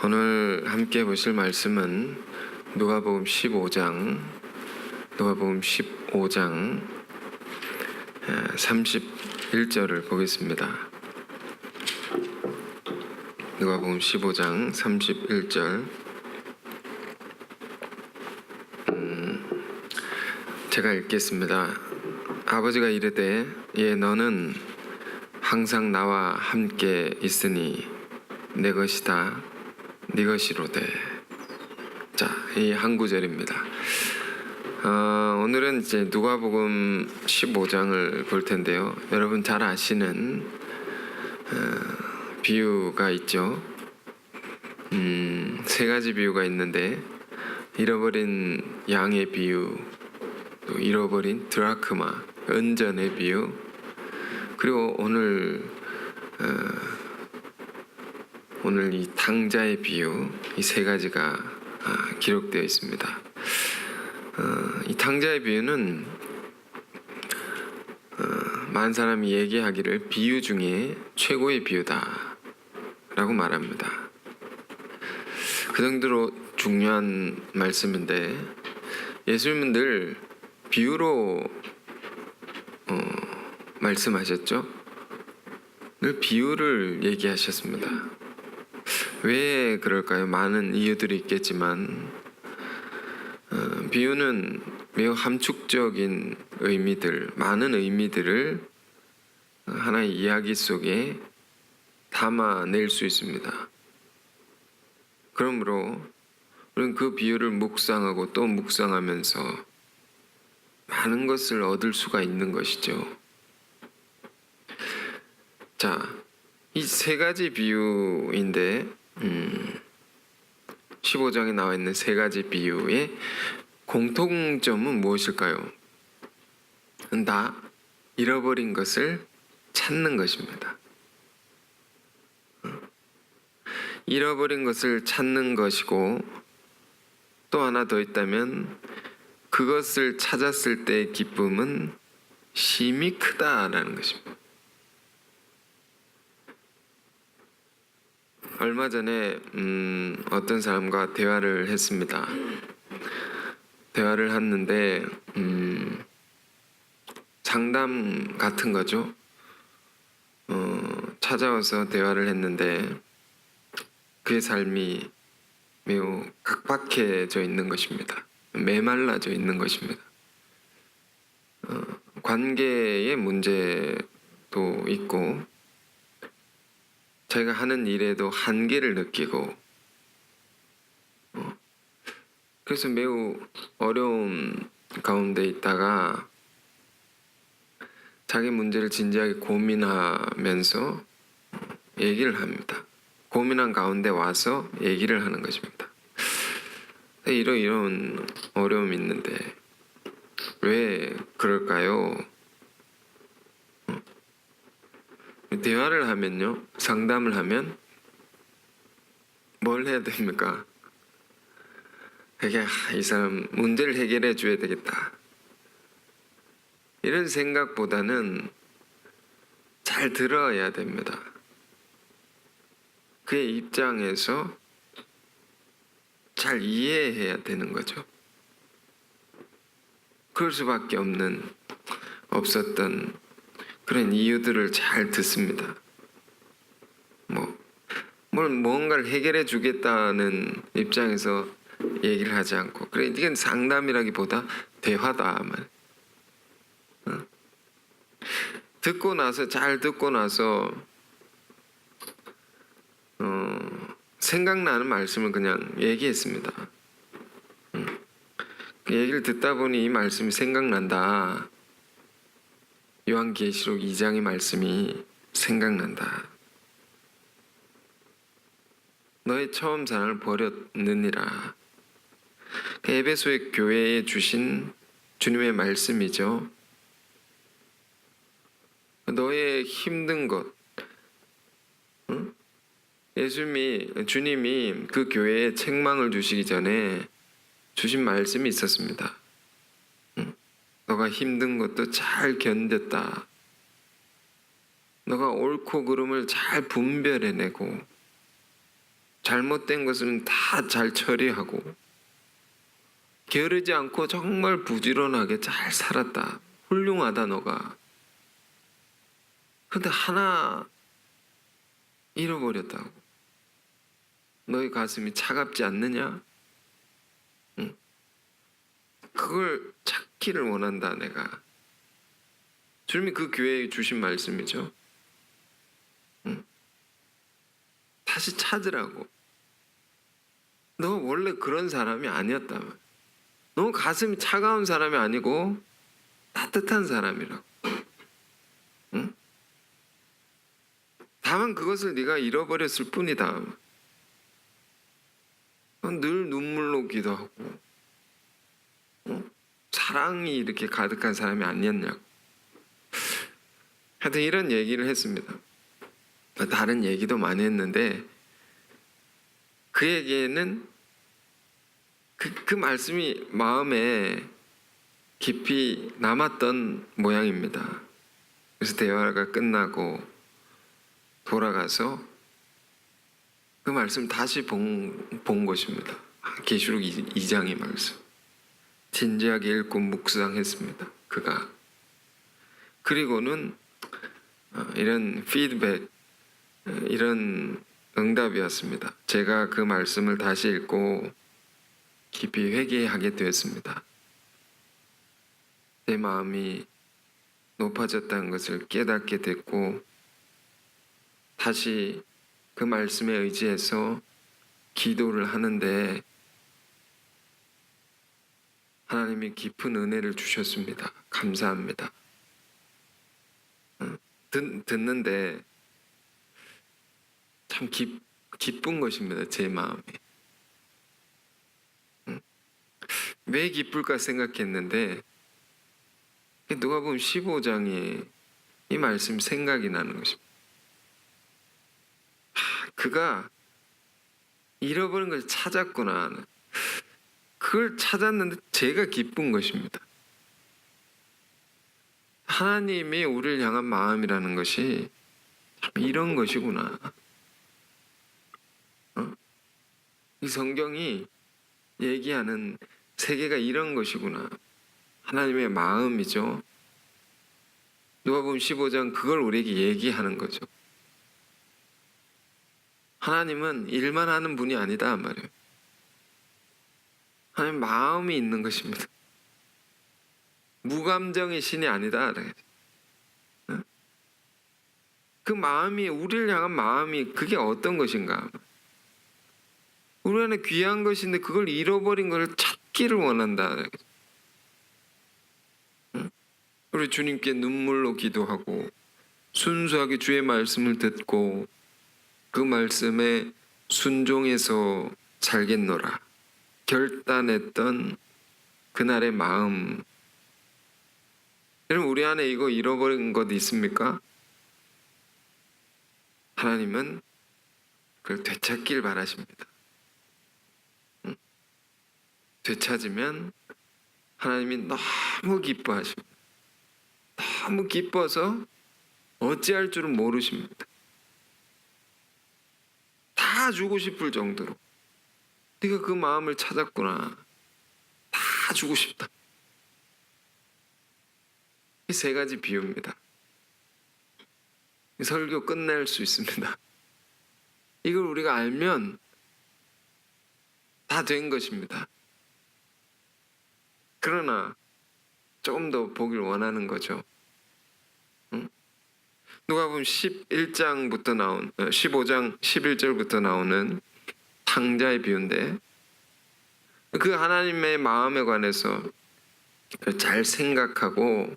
오늘 함께 보실 말씀은 누가복음 15장 31절을 보겠습니다. 누가복음 15장 31절. 제가 읽겠습니다. 아버지가 이르되 너는 항상 나와 함께 있으니 내 것이다 네 것이로되. 자, 이 한 구절입니다. 오늘은 이제 누가복음 15장을 볼 텐데요. 여러분 잘 아시는 비유가 있죠. 세 가지 비유가 있는데, 잃어버린 양의 비유, 또 잃어버린 드라크마, 은전의 비유, 그리고 오늘 이 당자의 비유, 이 세 가지가 기록되어 있습니다. 이 당자의 비유는 많은 사람이 얘기하기를 비유 중에 최고의 비유다 라고 말합니다. 그 정도로 중요한 말씀인데, 예수님은 늘 비유로 말씀하셨죠. 늘 비유를 얘기하셨습니다. 왜 그럴까요? 많은 이유들이 있겠지만 비유는 매우 함축적인 의미들, 많은 의미들을 하나의 이야기 속에 담아낼 수 있습니다. 그러므로 우리는 그 비유를 묵상하고 또 묵상하면서 많은 것을 얻을 수가 있는 것이죠. 자, 이 세 가지 비유인데 15장에 나와 있는 세 가지 비유의 공통점은 무엇일까요? 다 잃어버린 것을 찾는 것입니다. 잃어버린 것을 찾는 것이고, 또 하나 더 있다면 그것을 찾았을 때의 기쁨은 심히 크다라는 것입니다. 얼마 전에 어떤 사람과 대화를 했습니다. 대화를 했는데 상담 같은 거죠. 찾아와서 대화를 했는데 그의 삶이 매우 각박해져 있는 것입니다. 메말라져 있는 것입니다. 관계의 문제도 있고, 자기가 하는 일에도 한계를 느끼고, 그래서 매우 어려움 가운데 있다가 자기 문제를 진지하게 고민하면서 얘기를 합니다. 고민한 가운데 와서 얘기를 하는 것입니다. 이런 어려움이 있는데 왜 그럴까요? 대화를 하면요, 상담을 하면 뭘 해야 됩니까? 이 사람 문제를 해결해 줘야 되겠다, 이런 생각보다는 잘 들어야 됩니다. 그의 입장에서 잘 이해해야 되는 거죠. 그럴 수밖에 없었던 그런 이유들을 잘 듣습니다. 뭔가를 해결해 주겠다는 입장에서 얘기를 하지 않고, 그래, 이건 상담이라기보다 대화다. 잘 듣고 나서 생각나는 말씀을 그냥 얘기했습니다. 그 얘기를 듣다 보니 이 말씀이 생각난다. 요한계시록 2장의 말씀이 생각난다. 너의 처음 사랑을 버렸느니라. 에베소의 교회에 주신 주님의 말씀이죠. 너의 힘든 것, 주님이 그 교회에 책망을 주시기 전에 주신 말씀이 있었습니다. 너가 힘든 것도 잘 견뎠다. 너가 옳고 그름을 잘 분별해내고 잘못된 것은 다 잘 처리하고 게으르지 않고 정말 부지런하게 잘 살았다. 훌륭하다 너가. 근데 하나 잃어버렸다고. 너의 가슴이 차갑지 않느냐? 응. 그걸 찾기를 원한다 내가. 주님이 그 교회에 주신 말씀이죠. 응. 다시 찾으라고. 너 원래 그런 사람이 아니었다. 너 가슴이 차가운 사람이 아니고 따뜻한 사람이라고. 응? 다만 그것을 네가 잃어버렸을 뿐이다. 넌 늘 눈물로 기도하고 사랑이 이렇게 가득한 사람이 아니었냐고. 하여튼 이런 얘기를 했습니다. 다른 얘기도 많이 했는데 그에게는 그 말씀이 마음에 깊이 남았던 모양입니다. 그래서 대화가 끝나고 돌아가서 그 말씀 다시 본 것입니다. 계시록 2장의 말씀. 진지하게 읽고 묵상했습니다. 그가. 그리고는 이런 피드백, 이런 응답이었습니다. 제가 그 말씀을 다시 읽고 깊이 회개하게 되었습니다. 내 마음이 높아졌다는 것을 깨닫게 됐고 다시 그 말씀에 의지해서 기도를 하는데 하나님이 깊은 은혜를 주셨습니다. 감사합니다. 듣는데 참 기쁜 것입니다. 제 마음이. 왜 기쁠까 생각했는데 누가복음 15장에 이 말씀 생각이 나는 것입니다. 그가 잃어버린 걸 찾았구나. 그걸 찾았는데 제가 기쁜 것입니다. 하나님이 우리를 향한 마음이라는 것이 참 이런 것이구나. 이 성경이 얘기하는 세계가 이런 것이구나. 하나님의 마음이죠. 누가복음 15장 그걸 우리에게 얘기하는 거죠. 하나님은 일만 하는 분이 아니다 말이에요. 하나님 마음이 있는 것입니다. 무감정의 신이 아니다. 그 마음이 우리를 향한 마음이 그게 어떤 것인가? 우리 안에 귀한 것인데 그걸 잃어버린 것을 찾기를 원한다. 우리 주님께 눈물로 기도하고 순수하게 주의 말씀을 듣고 그 말씀에 순종해서 살겠노라 결단했던 그날의 마음. 여러분 우리 안에 이거 잃어버린 것 있습니까? 하나님은 그걸 되찾길 바라십니다. 되찾으면 하나님이 너무 기뻐하십니다. 너무 기뻐서 어찌할 줄은 모르십니다. 다 주고 싶을 정도로 네가 그 마음을 찾았구나. 다 주고 싶다. 이 세 가지 비유입니다. 이 설교 끝낼 수 있습니다. 이걸 우리가 알면 다 된 것입니다. 그러나 조금 더 보길 원하는 거죠. 누가복음 11장부터 나온 15장 11절부터 나오는 탕자의 비유인데 그 하나님의 마음에 관해서 잘 생각하고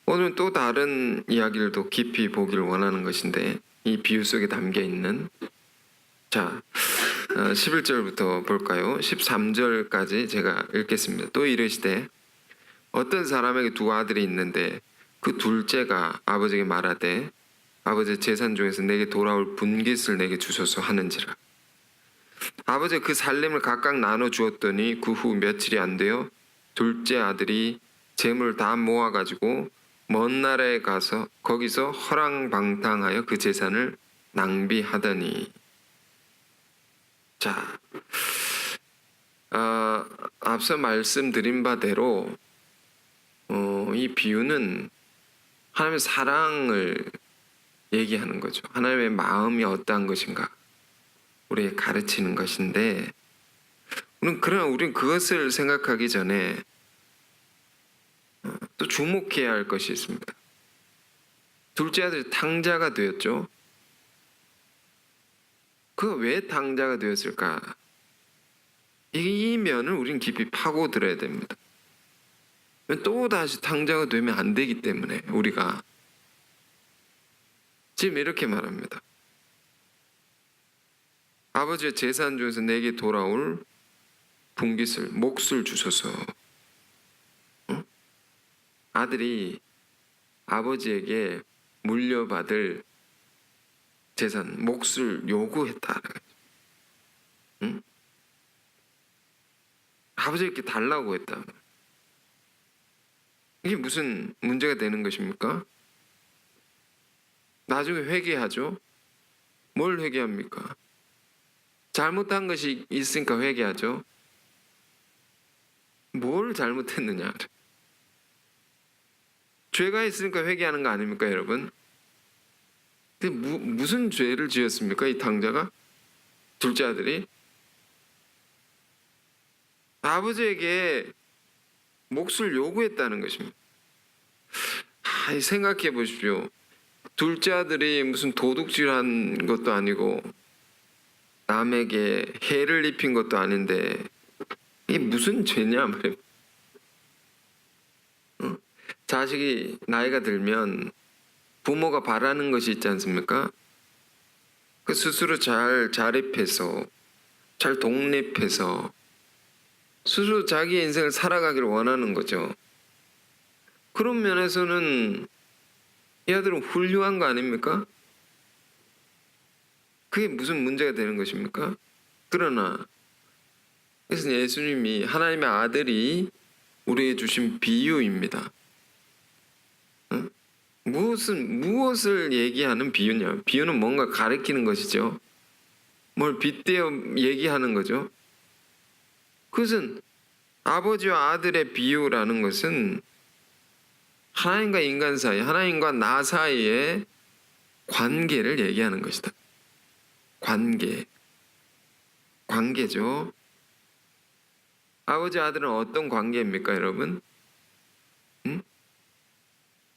오늘 또 다른 이야기를 더 깊이 보길 원하는 것인데 이 비유 속에 담겨 있는 11절부터 볼까요? 13절까지 제가 읽겠습니다. 또 이르시되 어떤 사람에게 두 아들이 있는데 그 둘째가 아버지에게 말하되 아버지 재산 중에서 내게 돌아올 분깃을 내게 주소서 하는지라. 아버지가 그 살림을 각각 나눠 주었더니 그 후 며칠이 안 되어 둘째 아들이 재물을 다 모아가지고 먼 나라에 가서 거기서 허랑방탕하여 그 재산을 낭비하더니 자, 앞서 말씀드린 바대로 이 비유는 하나님의 사랑을 얘기하는 거죠. 하나님의 마음이 어떠한 것인가 우리에게 가르치는 것인데, 그러나 우리는 그것을 생각하기 전에 또 주목해야 할 것이 있습니다. 둘째 아들이 탕자가 되었죠. 그가 왜 탕자가 되었을까? 이 면을 우리는 깊이 파고들어야 됩니다. 또 다시 탕자가 되면 안 되기 때문에 우리가 지금 이렇게 말합니다. 아버지의 재산 중에서 내게 돌아올 분깃을, 몫을 주소서. 아들이 아버지에게 물려받을 재산, 몫을 요구했다. 아버지에게 달라고 했다. 이게 무슨 문제가 되는 것입니까? 나중에 회개하죠. 뭘 회개합니까? 잘못한 것이 있으니까 회개하죠. 뭘 잘못했느냐? 죄가 있으니까 회개하는 거 아닙니까, 여러분? 근데 무슨 죄를 지었습니까, 이 탕자가? 둘째 아들이 아버지에게 몫을 요구했다는 것입니다. 생각해 보십시오. 둘째 아들이 무슨 도둑질한 것도 아니고 남에게 해를 입힌 것도 아닌데 이게 무슨 죄냐 말이에요. 자식이 나이가 들면 부모가 바라는 것이 있지 않습니까? 그 스스로 잘 자립해서 잘 독립해서 스스로 자기의 인생을 살아가기를 원하는 거죠. 그런 면에서는 이 아들은 훌륭한 거 아닙니까? 그게 무슨 문제가 되는 것입니까? 그러나 그래서 예수님이 하나님의 아들이 우리에게 주신 비유입니다. 무엇을 얘기하는 비유냐? 비유는 뭔가 가리키는 것이죠. 뭘 빗대어 얘기하는 거죠. 그것은 아버지와 아들의 비유라는 것은 하나님과 인간 사이, 하나님과 나 사이의 관계를 얘기하는 것이다. 관계죠. 아버지 아들은 어떤 관계입니까, 여러분?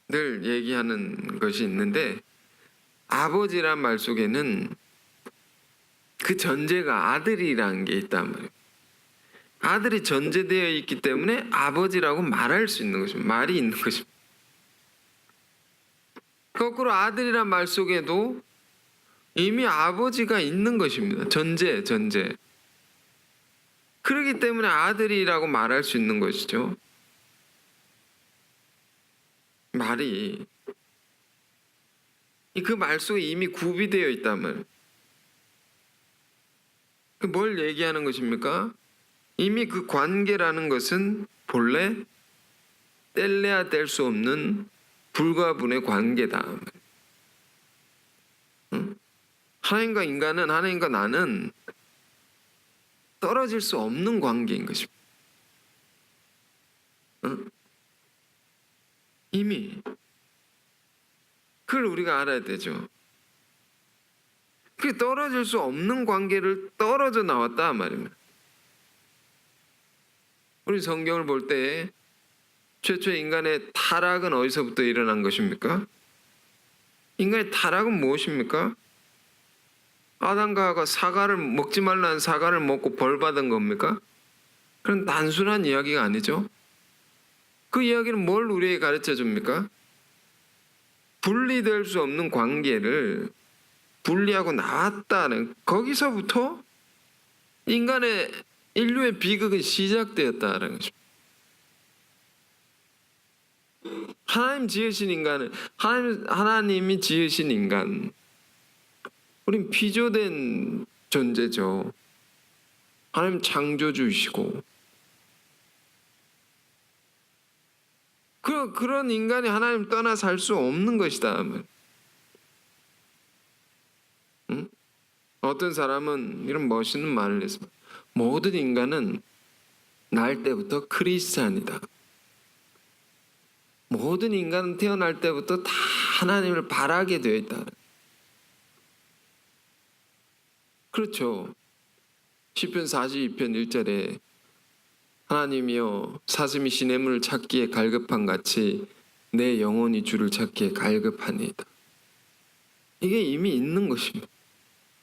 늘 얘기하는 것이 있는데 아버지란 말 속에는 그 전제가 아들이라는 게 있단 말이에요. 아들이 전제되어 있기 때문에 아버지라고 말할 수 있는 것입니다. 말이 있는 것입니다. 거꾸로 아들이란 말 속에도 이미 아버지가 있는 것입니다. 전제. 그렇기 때문에 아들이라고 말할 수 있는 것이죠. 말이 그 말 속에 이미 구비되어 있다면 뭘 얘기하는 것입니까? 이미 그 관계라는 것은 본래 뗄래야 뗄 수 없는 불가분의 관계다. 하나님과 인간은, 하나님과 나는 떨어질 수 없는 관계인 것입니다. 이미 그걸 우리가 알아야 되죠. 그 떨어질 수 없는 관계를 떨어져 나왔다 말입니다. 우리 성경을 볼 때 최초의 인간의 타락은 어디서부터 일어난 것입니까? 인간의 타락은 무엇입니까? 아담과 하와가 사과를 먹지 말라는 사과를 먹고 벌 받은 겁니까? 그런 단순한 이야기가 아니죠. 그 이야기는 뭘 우리에게 가르쳐 줍니까? 분리될 수 없는 관계를 분리하고 나왔다는, 거기서부터 인류의 비극은 시작되었다는 것입니다. 하나님 지으신 인간은, 하나님이 지으신 인간, 우린 피조된 존재죠. 하나님 창조주이시고 그런 인간이 하나님 떠나 살 수 없는 것이다. 어떤 사람은 이런 멋있는 말을 했습니다. 모든 인간은 날 때부터 크리스찬이다. 모든 인간은 태어날 때부터 다 하나님을 바라게 되어 있다. 그렇죠. 시편 42편 1절에 하나님이여 사슴이 시냇물을 찾기에 갈급한 같이 내 영혼이 주를 찾기에 갈급하니이다. 이게 이미 있는 것입니다.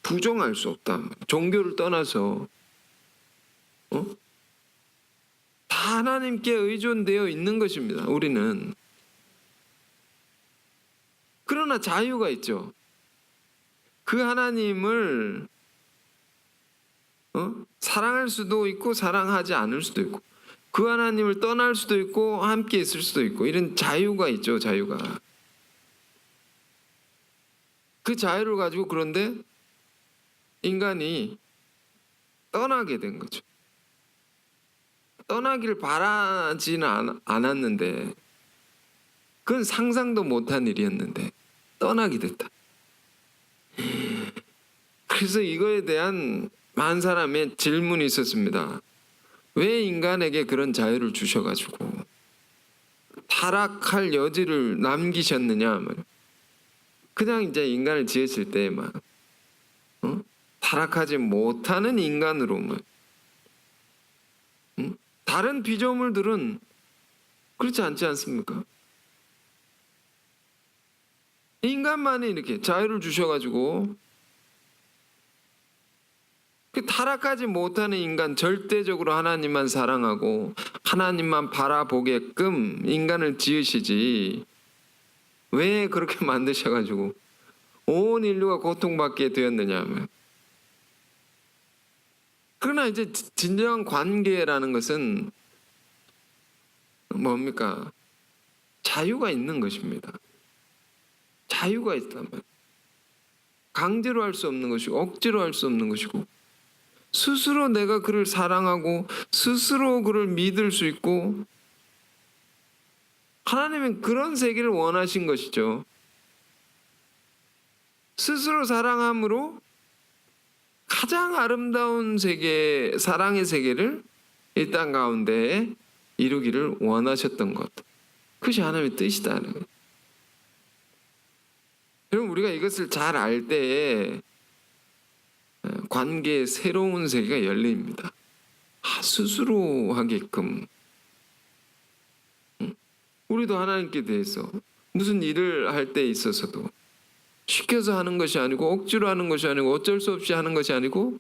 부정할 수 없다. 종교를 떠나서 다 하나님께 의존되어 있는 것입니다. 우리는. 그러나 자유가 있죠. 그 하나님을 사랑할 수도 있고 사랑하지 않을 수도 있고 그 하나님을 떠날 수도 있고 함께 있을 수도 있고 이런 자유가 있죠. 자유가. 그 자유를 가지고 그런데 인간이 떠나게 된 거죠. 떠나기를 바라지는 않았는데 그건 상상도 못한 일이었는데 떠나게 됐다. 그래서 이거에 대한 많은 사람의 질문이 있었습니다. 왜 인간에게 그런 자유를 주셔가지고 타락할 여지를 남기셨느냐. 그냥 이제 인간을 지으실 때에만 타락하지 못하는 인간으로만 다른 피조물들은 그렇지 않지 않습니까? 인간만이 이렇게 자유를 주셔가지고 그 타락하지 못하는 인간, 절대적으로 하나님만 사랑하고 하나님만 바라보게끔 인간을 지으시지 왜 그렇게 만드셔가지고 온 인류가 고통받게 되었느냐 하면, 그러나 이제 진정한 관계라는 것은 뭡니까? 자유가 있는 것입니다. 자유가 있단 말이에요. 강제로 할 수 없는 것이고 억지로 할 수 없는 것이고 스스로 내가 그를 사랑하고 스스로 그를 믿을 수 있고, 하나님은 그런 세계를 원하신 것이죠. 스스로 사랑함으로 가장 아름다운 세계, 사랑의 세계를 이 땅 가운데 이루기를 원하셨던 것. 그것이 하나님의 뜻이다는 거예요. 여러분, 우리가 이것을 잘 알 때에 관계의 새로운 세계가 열립니다. 스스로 하게끔. 우리도 하나님께 대해서 무슨 일을 할 때 있어서도 시켜서 하는 것이 아니고 억지로 하는 것이 아니고 어쩔 수 없이 하는 것이 아니고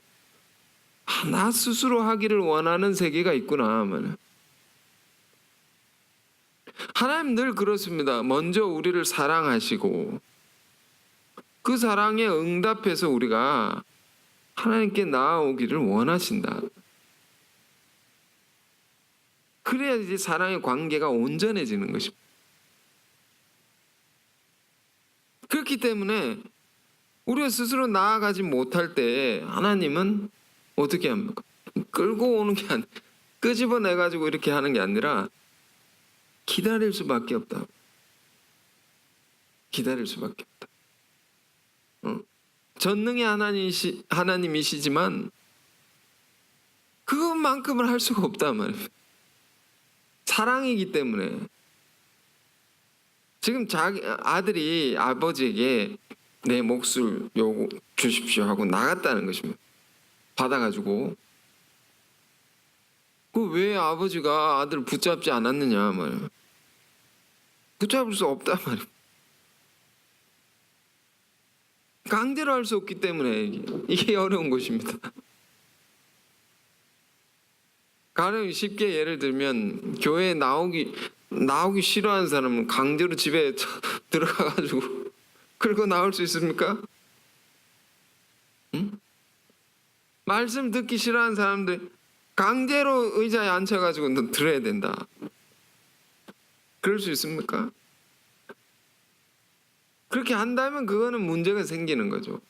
나 스스로 하기를 원하는 세계가 있구나. 하나님 늘 그렇습니다. 먼저 우리를 사랑하시고 그 사랑에 응답해서 우리가 하나님께 나아오기를 원하신다. 그래야지 사랑의 관계가 온전해지는 것입니다. 그렇기 때문에 우리가 스스로 나아가지 못할 때 하나님은 어떻게 합니까? 끌고 오는 게 아니라 끄집어내가지고 이렇게 하는 게 아니라 기다릴 수밖에 없다. 기다릴 수밖에 없다. 전능의 하나님이시지만 그것만큼은 할 수가 없단 말이에요. 사랑이기 때문에. 지금 자기 아들이 아버지에게 내 몫을 주십시오 하고 나갔다는 것입니다. 받아가지고. 그 왜 아버지가 아들을 붙잡지 않았느냐 말이에요. 붙잡을 수 없단 말이에요. 강제로 할 수 없기 때문에 이게 어려운 것입니다. 가령 쉽게 예를 들면 교회에 나오기 싫어하는 사람은 강제로 집에 들어가가지고 끌고 나올 수 있습니까? 응? 말씀 듣기 싫어하는 사람들 강제로 의자에 앉혀가지고 너 들어야 된다. 그럴 수 있습니까? 그렇게 한다면 그거는 문제가 생기는 거죠.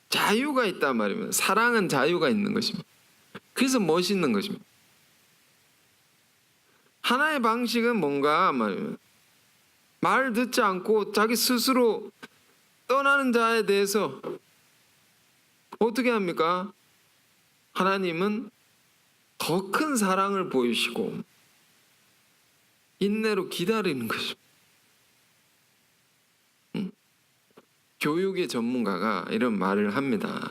자유가 있단 말이면 사랑은 자유가 있는 것입니다. 그래서 멋있는 것입니다. 하나의 방식은 뭔가 말이면 말 듣지 않고 자기 스스로 떠나는 자에 대해서 어떻게 합니까? 하나님은 더 큰 사랑을 보이시고 인내로 기다리는 것입니다. 교육의 전문가가 이런 말을 합니다.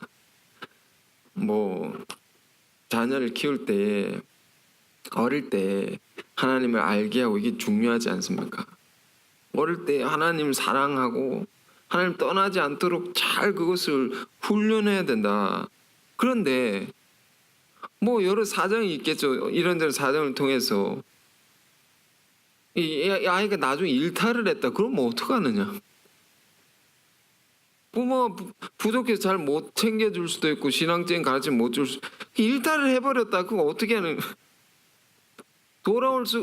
자녀를 키울 때 어릴 때 하나님을 알게 하고 이게 중요하지 않습니까? 어릴 때 하나님을 사랑하고 하나님 떠나지 않도록 잘 그것을 훈련해야 된다. 그런데 여러 사정이 있겠죠. 이런저런 사정을 통해서 이 아이가 나중에 일탈을 했다. 그럼 어떡하느냐? 부모가 부족해서 잘 못 챙겨줄 수도 있고 신앙적인 가르침 못 줄 수. 일탈을 해버렸다. 그거 어떻게 하는? 돌아올 수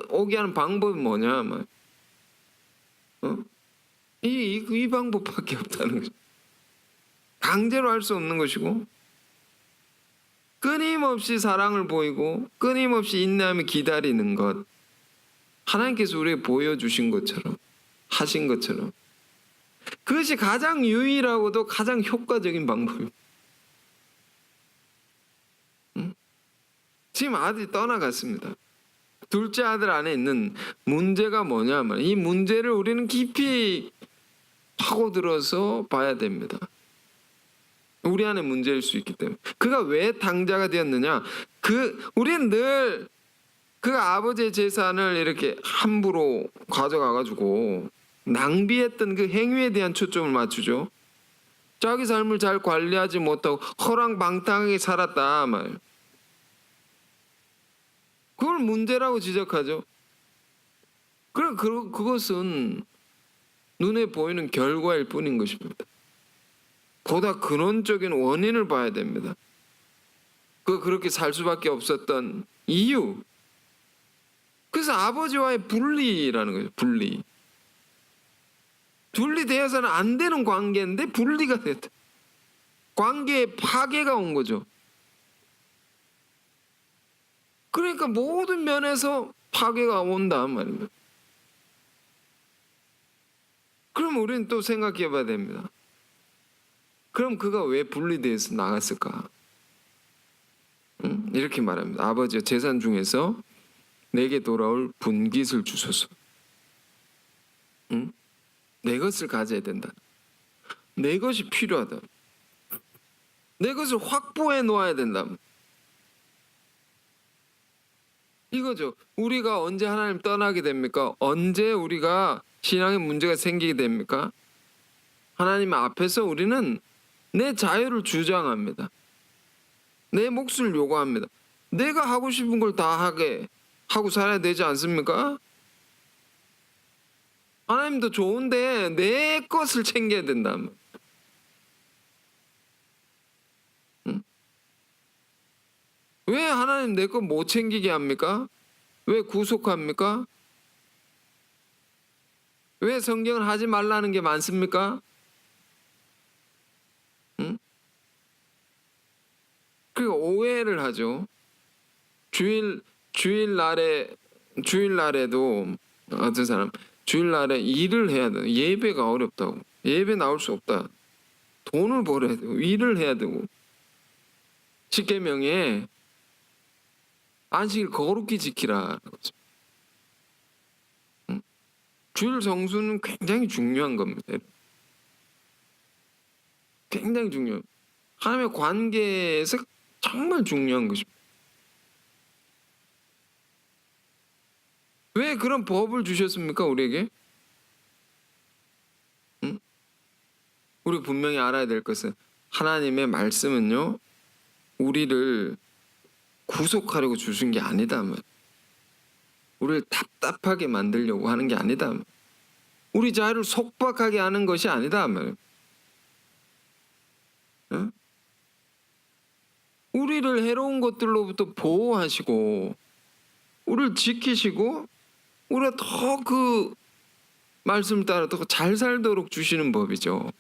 오게 하는 방법이 뭐냐? 이 방법밖에 없다는 거죠. 강제로 할 수 없는 것이고 끊임없이 사랑을 보이고 끊임없이 인내하며 기다리는 것. 하나님께서 우리에게 보여주신 것처럼 하신 것처럼 그것이 가장 유일하고도 가장 효과적인 방법입니다. 지금 아들이 떠나갔습니다. 둘째 아들 안에 있는 문제가 뭐냐면 이 문제를 우리는 깊이 파고들어서 봐야 됩니다. 우리 안에 문제일 수 있기 때문에. 그가 왜 당자가 되었느냐? 우리는 늘 그 아버지의 재산을 이렇게 함부로 가져가가지고 낭비했던 그 행위에 대한 초점을 맞추죠. 자기 삶을 잘 관리하지 못하고 허랑방탕하게 살았다 말. 그걸 문제라고 지적하죠. 그럼 그것은 눈에 보이는 결과일 뿐인 것입니다. 보다 근원적인 원인을 봐야 됩니다. 그렇게 살 수밖에 없었던 이유. 그래서 아버지와의 분리라는 거죠. 분리되어서는 안 되는 관계인데 분리가 됐다. 관계에 파괴가 온 거죠. 그러니까 모든 면에서 파괴가 온단 말입니다. 그럼 우리는 또 생각해 봐야 됩니다. 그럼 그가 왜 분리돼서 나갔을까? 이렇게 말합니다. 아버지의 재산 중에서 내게 돌아올 분깃을 주소서. 내 것을 가져야 된다. 내 것이 필요하다. 내 것을 확보해 놓아야 된다. 이거죠. 우리가 언제 하나님 떠나게 됩니까? 언제 우리가 신앙에 문제가 생기게 됩니까? 하나님 앞에서 우리는 내 자유를 주장합니다. 내 몫을 요구합니다. 내가 하고 싶은 걸 다 하게 하고 살아야 되지 않습니까? 하나님도 좋은데 내 것을 챙겨야 된다. 왜 하나님 내 것 못 챙기게 합니까? 왜 구속합니까? 왜 성경을 하지 말라는 게 많습니까? 그리고 오해를 하죠. 주일날에도 어떤 사람 주일날에 일을 해야 돼. 예배가 어렵다고. 예배 나올 수 없다. 돈을 벌어야 되고 일을 해야 되고. 십계명에 안식일 거룩히 지키라. 주일 성수는 굉장히 중요한 겁니다. 굉장히 중요해요. 하나님의 관계에서 정말 중요한 것입니다. 왜 그런 법을 주셨습니까? 우리에게? 우리 분명히 알아야 될 것은 하나님의 말씀은요. 우리를 구속하려고 주신 게 아니다. 우리를 답답하게 만들려고 하는 게 아니다. 우리 자유를 속박하게 하는 것이 아니다. 우리를 해로운 것들로부터 보호하시고 우리를 지키시고 우리가 더 그 말씀 따라 더 잘 살도록 주시는 법이죠.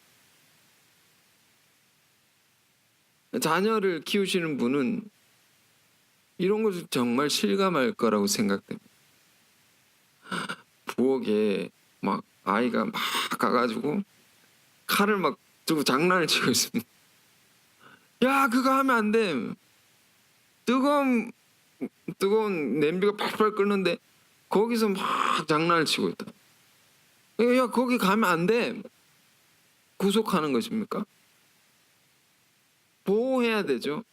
자녀를 키우시는 분은 이런 것을 정말 실감할 거라고 생각됩니다. 부엌에 막 아이가 막 가가지고 칼을 막 들고 장난을 치고 있습니다. 야, 그거 하면 안 돼. 뜨거운 냄비가 팔팔 끓는데 거기서 막 장난을 치고 있다. 야, 거기 가면 안 돼. 구속하는 것입니까? 보호해야 되죠.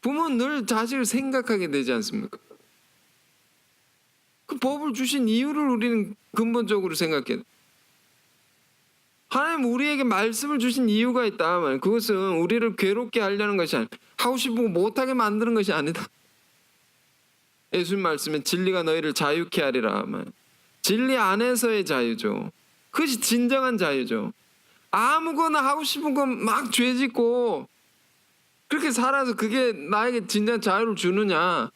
부모는 늘 자식을 생각하게 되지 않습니까? 그 법을 주신 이유를 우리는 근본적으로 생각해야 돼. 하나님 우리에게 말씀을 주신 이유가 있다. 그것은 우리를 괴롭게 하려는 것이 아니다. 하고 싶고 못하게 만드는 것이 아니다. 예수님 말씀에 진리가 너희를 자유케 하리라. 진리 안에서의 자유죠. 그것이 진정한 자유죠. 아무거나 하고 싶은 건 막 죄짓고 그렇게 살아서 그게 나에게 진정한 자유를 주느냐?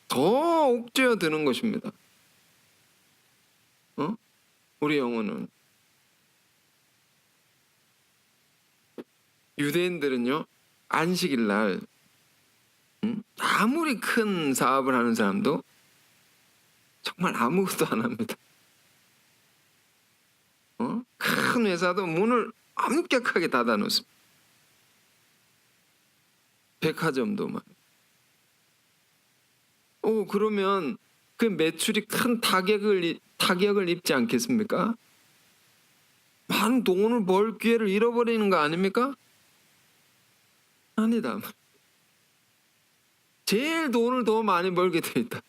더 옥죄어 드는 것입니다. 우리 영혼은. 유대인들은요, 안식일 날 아무리 큰 사업을 하는 사람도 정말 아무것도 안 합니다. 큰 회사도 문을 엄격하게 닫아 놓습니다. 백화점도 그러면 그 매출이 큰 타격을 입지 않겠습니까? 많은 돈을 벌 기회를 잃어버리는 거 아닙니까? 아니다. 제일 돈을 더 많이 벌게 돼 있다.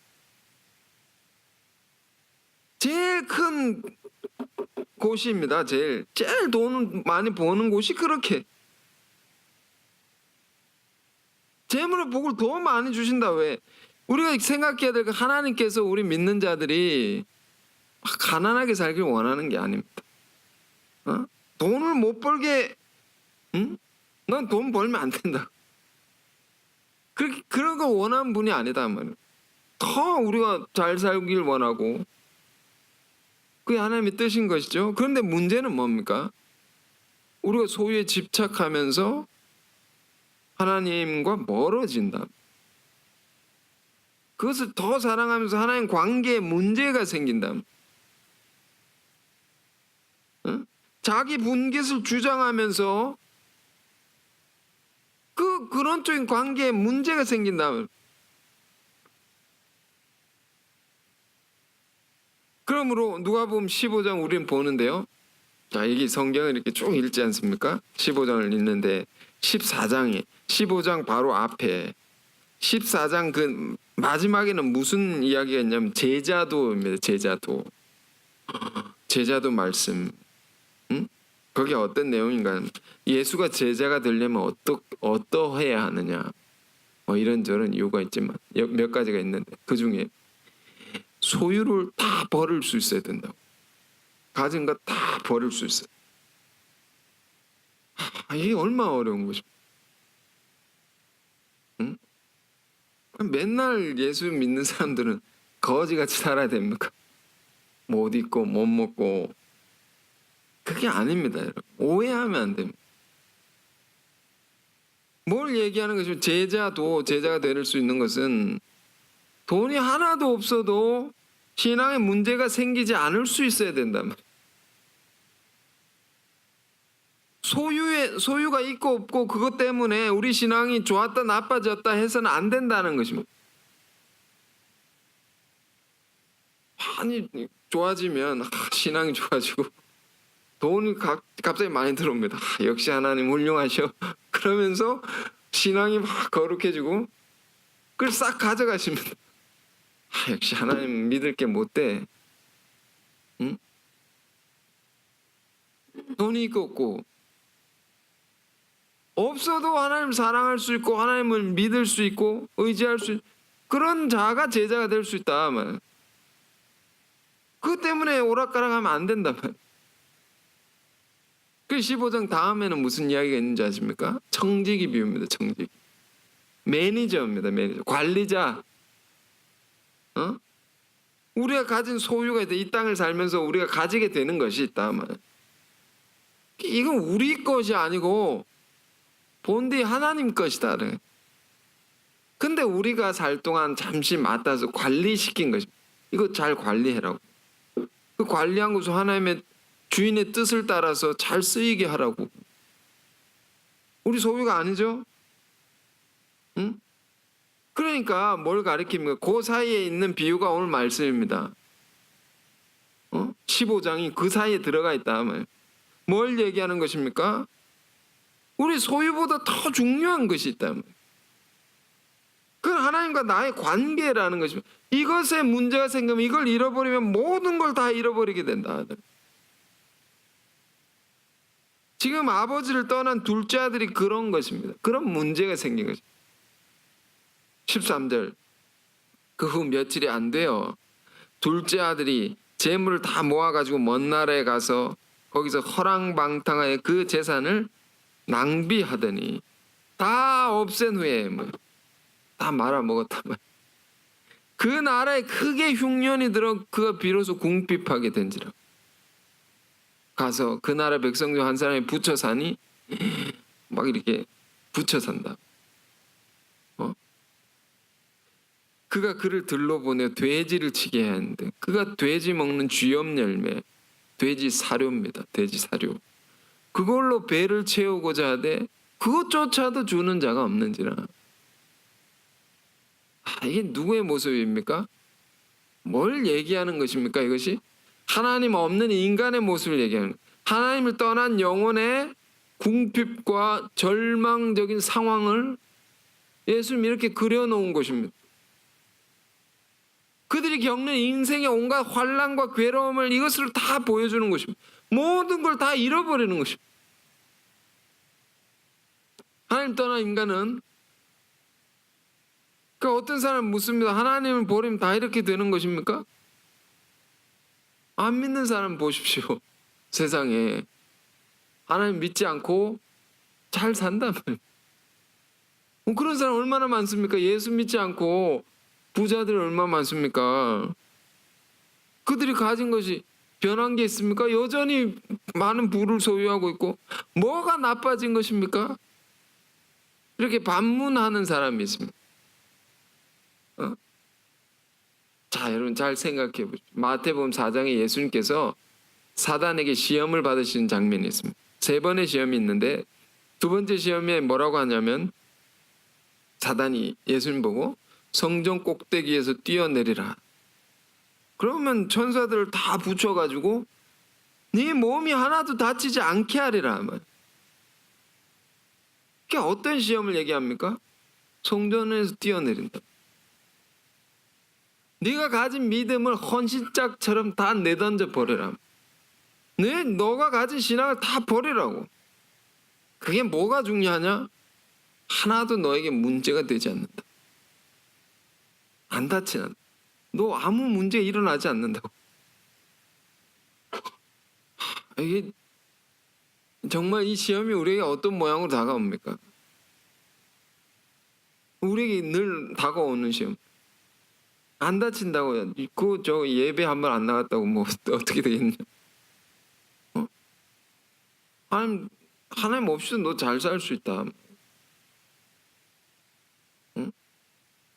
제일 큰 곳입니다. 제일 돈을 많이 버는 곳이 그렇게 재물의 복을 더 많이 주신다. 왜? 우리가 생각해야 될 게 하나님께서 우리 믿는 자들이 가난하게 살길 원하는 게 아닙니다. 돈을 못 벌게, 넌 돈 벌면 안 된다. 그런 걸 원하는 분이 아니다 말이에요. 더 우리가 잘 살길 원하고 그게 하나님의 뜻인 것이죠. 그런데 문제는 뭡니까? 우리가 소유에 집착하면서 하나님과 멀어진다. 그것을 더 사랑하면서 하나님 관계에 문제가 생긴다. 자기 분깃을 주장하면서 그런 쪽인 관계에 문제가 생긴다. 그러므로 누가복음 15장 우리는 보는데요. 자, 이게 성경을 이렇게 쭉 읽지 않습니까? 15장을 읽는데 15장 바로 앞에 14장 그 마지막에는 무슨 이야기가 있냐면 제자도입니다. 제자도 말씀. 거기에 어떤 내용인가? 예수가 제자가 되려면 어떠해야 하느냐? 이런저런 이유가 있지만 몇 가지가 있는데 그 중에 소유를 다 버릴 수 있어야 된다고. 가진 거 다 버릴 수 있어요. 이게 얼마나 어려운 것입니까? 맨날 예수 믿는 사람들은 거지같이 살아야 됩니까? 못 입고 못 먹고. 그게 아닙니다. 여러분. 오해하면 안 됩니다. 뭘 얘기하는 것이면 제자가 될 수 있는 것은 돈이 하나도 없어도 신앙에 문제가 생기지 않을 수 있어야 된단 말이에요. 소유가 있고 없고 그것 때문에 우리 신앙이 좋았다 나빠졌다 해서는 안 된다는 것입니다. 많이 좋아지면 신앙이 좋아지고 돈이 갑자기 많이 들어옵니다. 역시 하나님 훌륭하셔. 그러면서 신앙이 막 거룩해지고 그걸 싹 가져가십니다. 역시 하나님 믿을 게 못 돼. 돈이 있고 없고 없어도 하나님 사랑할 수 있고 하나님을 믿을 수 있고 의지할 수 있고 그런 자가 제자가 될 수 있다. 그것 때문에 오락가락하면 안 된다. 그 15장 다음에는 무슨 이야기가 있는지 아십니까? 청지기 비유입니다. 청지기. 매니저입니다. 매니저. 관리자. 우리가 가진 소유가 있다. 이 땅을 살면서 우리가 가지게 되는 것이 있다. 이건 우리 것이 아니고 본디 하나님 것이다. 근데 우리가 살 동안 잠시 맡아서 관리시킨 것입니다. 이거 잘 관리해라고. 그 관리한 것을 하나님의 주인의 뜻을 따라서 잘 쓰이게 하라고. 우리 소유가 아니죠? 응? 그러니까 뭘 가리킵니까? 그 사이에 있는 비유가 오늘 말씀입니다. 15장이 그 사이에 들어가 있다. 뭘 얘기하는 것입니까? 우리 소유보다 더 중요한 것이 있다. 그건 하나님과 나의 관계라는 것입니다. 이것에 문제가 생기면 이걸 잃어버리면 모든 걸 다 잃어버리게 된다. 지금 아버지를 떠난 둘째 아들이 그런 것입니다. 그런 문제가 생긴 것입니다. 13절. 그 후 며칠이 안 돼요. 둘째 아들이 재물을 다 모아가지고 먼 나라에 가서 거기서 허랑방탕하게 그 재산을 낭비하더니 다 없앤 후에 다 말아먹었단 말이에요. 그 나라에 크게 흉년이 들어 그가 비로소 궁핍하게 된지라. 가서 그 나라 백성 중 한 사람이 부처 사니 막 이렇게 부처 산다. 그가 그를 들러보내 돼지를 치게 하는데 그가 돼지 먹는 쥐염 열매, 돼지 사료입니다. 돼지 사료. 그걸로 배를 채우고자 하되 그것조차도 주는 자가 없는지라. 이게 누구의 모습입니까? 뭘 얘기하는 것입니까? 이것이 하나님 없는 인간의 모습을 얘기하는 거예요. 하나님을 떠난 영혼의 궁핍과 절망적인 상황을 예수님이 이렇게 그려놓은 것입니다. 그들이 겪는 인생의 온갖 환난과 괴로움을 이것을 다 보여주는 것입니다. 모든 걸 다 잃어버리는 것입니다. 하나님 떠난 인간은 어떤 사람은 묻습니다. 하나님을 버리면 다 이렇게 되는 것입니까? 안 믿는 사람 보십시오. 세상에 하나님 믿지 않고 잘 산다면 그런 사람 얼마나 많습니까? 예수 믿지 않고 부자들 얼마나 많습니까? 그들이 가진 것이 변한 게 있습니까? 여전히 많은 부를 소유하고 있고 뭐가 나빠진 것입니까? 이렇게 반문하는 사람이 있습니다. 자, 여러분 잘 생각해 보십시오. 마태복음 4장에 예수님께서 사단에게 시험을 받으시는 장면이 있습니다. 3번의 시험이 있는데 두 번째 시험에 뭐라고 하냐면 사단이 예수님 보고 성전 꼭대기에서 뛰어내리라. 그러면 천사들을 다 붙여가지고 네 몸이 하나도 다치지 않게 하리라. 그게 어떤 시험을 얘기합니까? 성전에서 뛰어내린다. 네가 가진 믿음을 헌신짝처럼 다 내던져 버리라. 너가 가진 신앙을 다 버리라고. 그게 뭐가 중요하냐? 하나도 너에게 문제가 되지 않는다. 안 다치는. 너 아무 문제 일어나지 않는다고. 이게 정말 이 시험이 우리에게 어떤 모양으로 다가옵니까? 우리에게 늘 다가오는 시험. 안 다친다고요. 저 예배 한 번 안 나갔다고 뭐 어떻게 되겠냐? 하나님 없이도 너 잘 살 수 있다.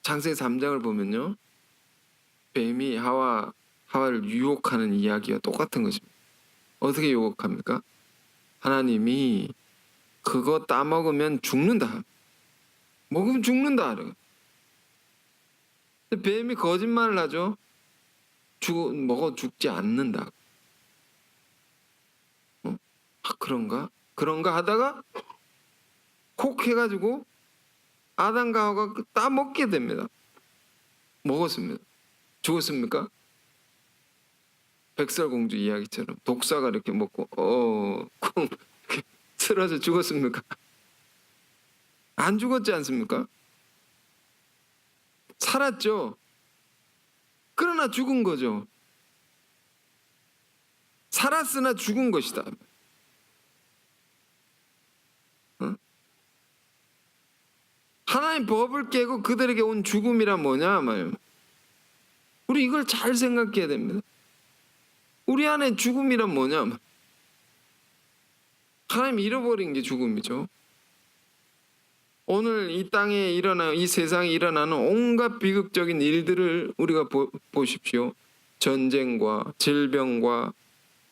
창세기 3장을 보면요, 뱀이 하와를 유혹하는 이야기가 똑같은 것입니다. 어떻게 유혹합니까? 하나님이 그거 따먹으면 죽는다. 먹으면 죽는다. 뱀이 거짓말을 하죠. 먹어 죽지 않는다. 그런가 하다가 콕 해가지고 아담과 하와가 따먹게 됩니다. 먹었습니다. 죽었습니까? 백설공주 이야기처럼 독사가 이렇게 먹고 쿵 쓰러져 죽었습니까? 안 죽었지 않습니까? 살았죠. 그러나 죽은 거죠. 살았으나 죽은 것이다. 하나님 법을 깨고 그들에게 온 죽음이란 뭐냐 말이에요. 우리 이걸 잘 생각해야 됩니다. 우리 안에 죽음이란 뭐냐? 하나님 잃어버린 게 죽음이죠. 오늘 이 땅에 이 세상에 일어나는 온갖 비극적인 일들을 우리가 보십시오. 전쟁과 질병과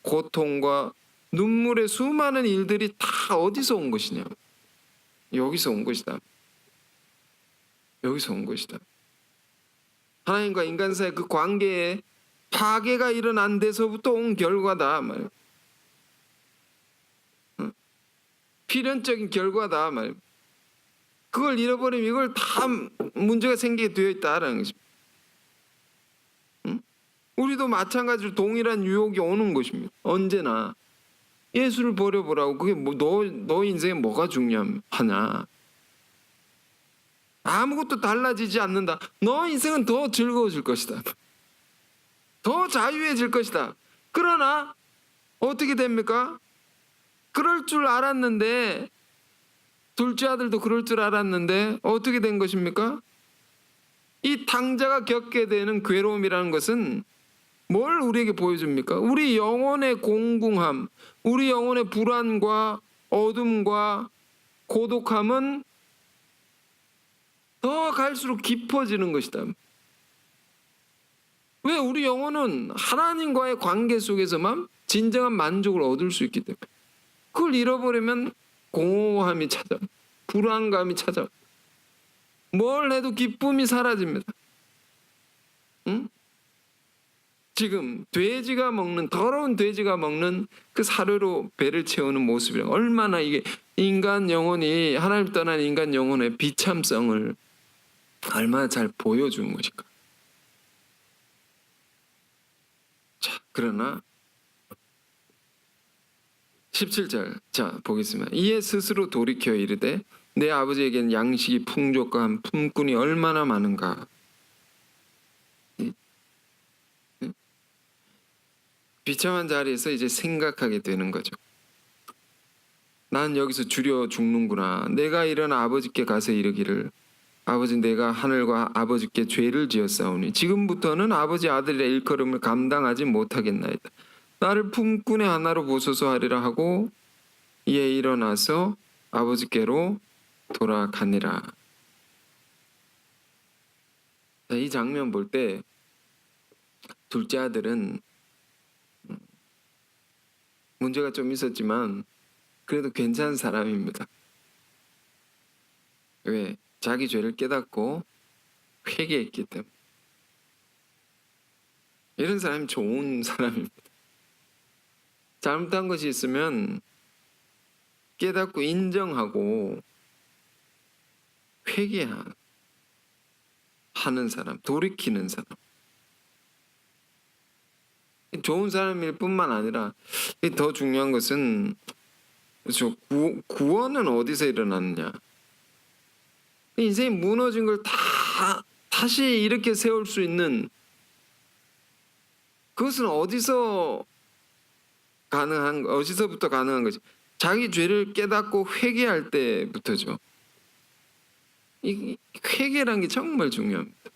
고통과 눈물의 수많은 일들이 다 어디서 온 것이냐? 여기서 온 것이다. 여기서 온 것이다. 하나님과 인간 사이의 그 관계에 파괴가 일어난 데서부터 온 결과다 말. 필연적인 결과다 말. 그걸 잃어버리면 이걸 다 문제가 생기게 되어 있다라는 것입니다. 우리도 마찬가지로 동일한 유혹이 오는 것입니다. 언제나 예수를 버려보라고. 그게 뭐 너 인생에 뭐가 중요하냐? 아무것도 달라지지 않는다. 너 인생은 더 즐거워질 것이다. 더 자유해질 것이다. 그러나 어떻게 됩니까? 그럴 줄 알았는데, 둘째 아들도 그럴 줄 알았는데 어떻게 된 것입니까? 이 탕자가 겪게 되는 괴로움이라는 것은 뭘 우리에게 보여줍니까? 우리 영혼의 공궁함, 우리 영혼의 불안과 어둠과 고독함은 더 갈수록 깊어지는 것이다. 왜? 우리 영혼은 하나님과의 관계 속에서만 진정한 만족을 얻을 수 있기 때문에. 그걸 잃어버리면 공허함이 찾아, 불안감이 찾아, 뭘 해도 기쁨이 사라집니다. 응? 지금 돼지가 먹는, 더러운 돼지가 먹는 그 사료로 배를 채우는 모습이랑 얼마나 이게 인간 영혼이, 하나님 떠난 인간 영혼의 비참성을 얼마나 잘 보여주는 것인가. 자, 그러나 17절 자 보겠습니다. 이에 스스로 돌이켜 이르되 내 아버지에게는 양식이 풍족한 품꾼이 얼마나 많은가. 비참한 자리에서 이제 생각하게 되는 거죠. 난 여기서 줄여 죽는구나. 내가 일어나 아버지께 가서 이르기를 아버지, 내가 하늘과 아버지께 죄를 지었사오니 지금부터는 아버지 아들의 일컬음을 감당하지 못하겠나이다. 나를 품꾼의 하나로 보소서 하리라 하고 이에 일어나서 아버지께로 돌아가니라. 이 장면 볼 때 둘째 아들은 문제가 좀 있었지만 그래도 괜찮은 사람입니다. 왜? 자기 죄를 깨닫고 회개했기 때문에. 이런 사람이 좋은 사람입니다. 잘못한 것이 있으면 깨닫고 인정하고 회개하는 사람, 돌이키는 사람. 좋은 사람일 뿐만 아니라 더 중요한 것은 구원은 어디서 일어났느냐. 인생이 무너진 걸 다시 이렇게 세울 수 있는 그것은 어디서부터 가능한 것이? 자기 죄를 깨닫고 회개할 때부터죠. 이 회개란 게 정말 중요합니다.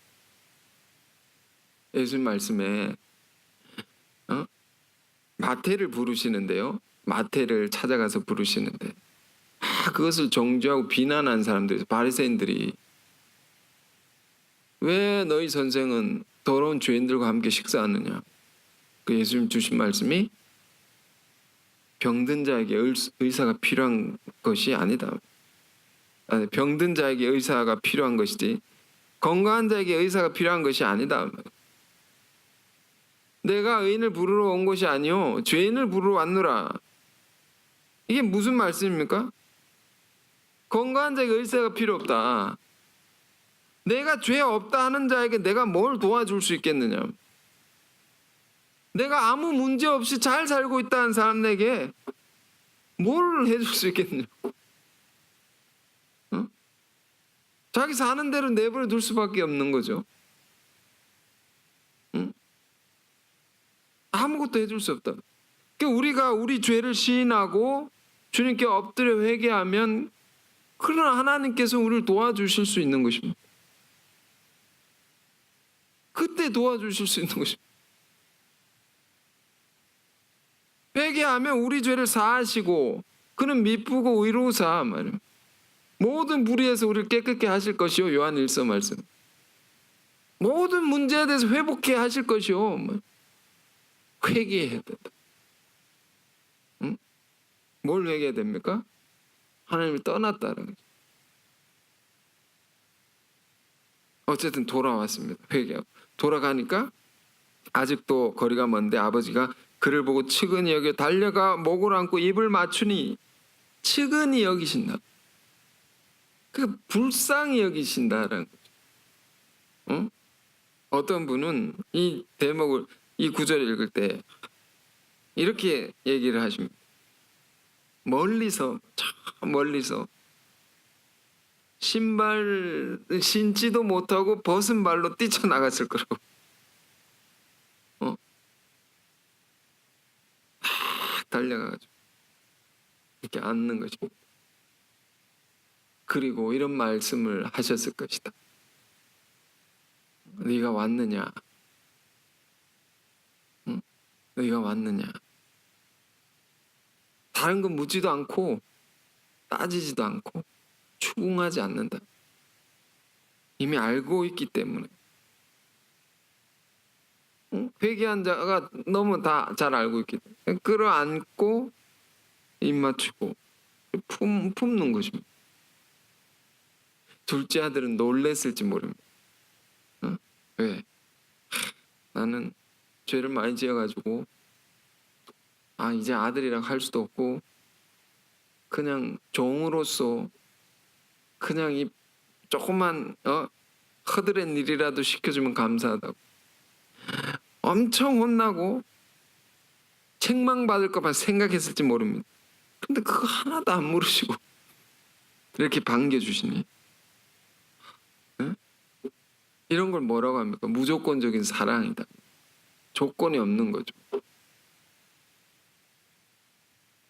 예수님 말씀에 마태를 부르시는데요. 마태를 찾아가서 부르시는데 그것을 정죄하고 비난한 사람들, 바리새인들이 왜 너희 선생은 더러운 죄인들과 함께 식사하느냐. 그 예수님 주신 말씀이 병든 자에게 의사가 필요한 것이 아니다. 병든 자에게 의사가 필요한 것이지 건강한 자에게 의사가 필요한 것이 아니다. 내가 의인을 부르러 온 것이 아니요 죄인을 부르러 왔노라. 이게 무슨 말씀입니까? 건강한 자에게 의사가 필요 없다. 내가 죄 없다 하는 자에게 내가 뭘 도와줄 수 있겠느냐. 내가 아무 문제 없이 잘 살고 있다는 사람에게 뭘 해줄 수 있겠느냐. 자기 사는 대로 내버려 둘 수밖에 없는 거죠. 아무것도 해줄 수 없다. 그러니까 우리가 우리 죄를 시인하고 주님께 엎드려 회개하면 그러나 하나님께서 우리를 도와주실 수 있는 것입니다. 그때 도와주실 수 있는 것입니다. 회개하면 우리 죄를 사하시고 그는 미쁘고 의로우사 말이에요. 모든 불의에서 우리를 깨끗게 하실 것이요. 요한 1서 말씀. 모든 문제에 대해서 회복해 하실 것이요. 회개해야 된다. 뭘 회개해야 됩니까? 하나님을 떠났다는 거죠. 어쨌든 돌아왔습니다. 회개하고 돌아가니까 아직도 거리가 먼데 아버지가 그를 보고 측은히 여겨 달려가 목을 안고 입을 맞추니 측은히 여기신다. 그 불쌍히 여기신다라는 거죠. 어? 어떤 분은 이 대목을 이 구절을 읽을 때 이렇게 얘기를 하십니다. 멀리서 저 멀리서 신발 신지도 못하고 벗은 발로 뛰쳐나갔을 거라고. 달려가가지고 이렇게 앉는 것입니다. 그리고 이런 말씀을 하셨을 것이다. 네가 왔느냐? 응? 네가 왔느냐? 다른 건 묻지도 않고 따지지도 않고 추궁하지 않는다. 이미 알고 있기 때문에. 회개한 자가 너무 다 잘 알고 있기 때문에 끌어안고 입 맞추고 품는 것입니다. 둘째 아들은 놀랬을지 모릅니다. 왜? 나는 죄를 많이 지어가지고 이제 아들이랑 할 수도 없고 그냥 종으로서 그냥 이 조그만 허드렛 일이라도 시켜주면 감사하다고 엄청 혼나고 책망받을 것만 생각했을지 모릅니다. 근데 그거 하나도 안 물으시고 이렇게 반겨주시니 이런 걸 뭐라고 합니까? 무조건적인 사랑이다. 조건이 없는 거죠.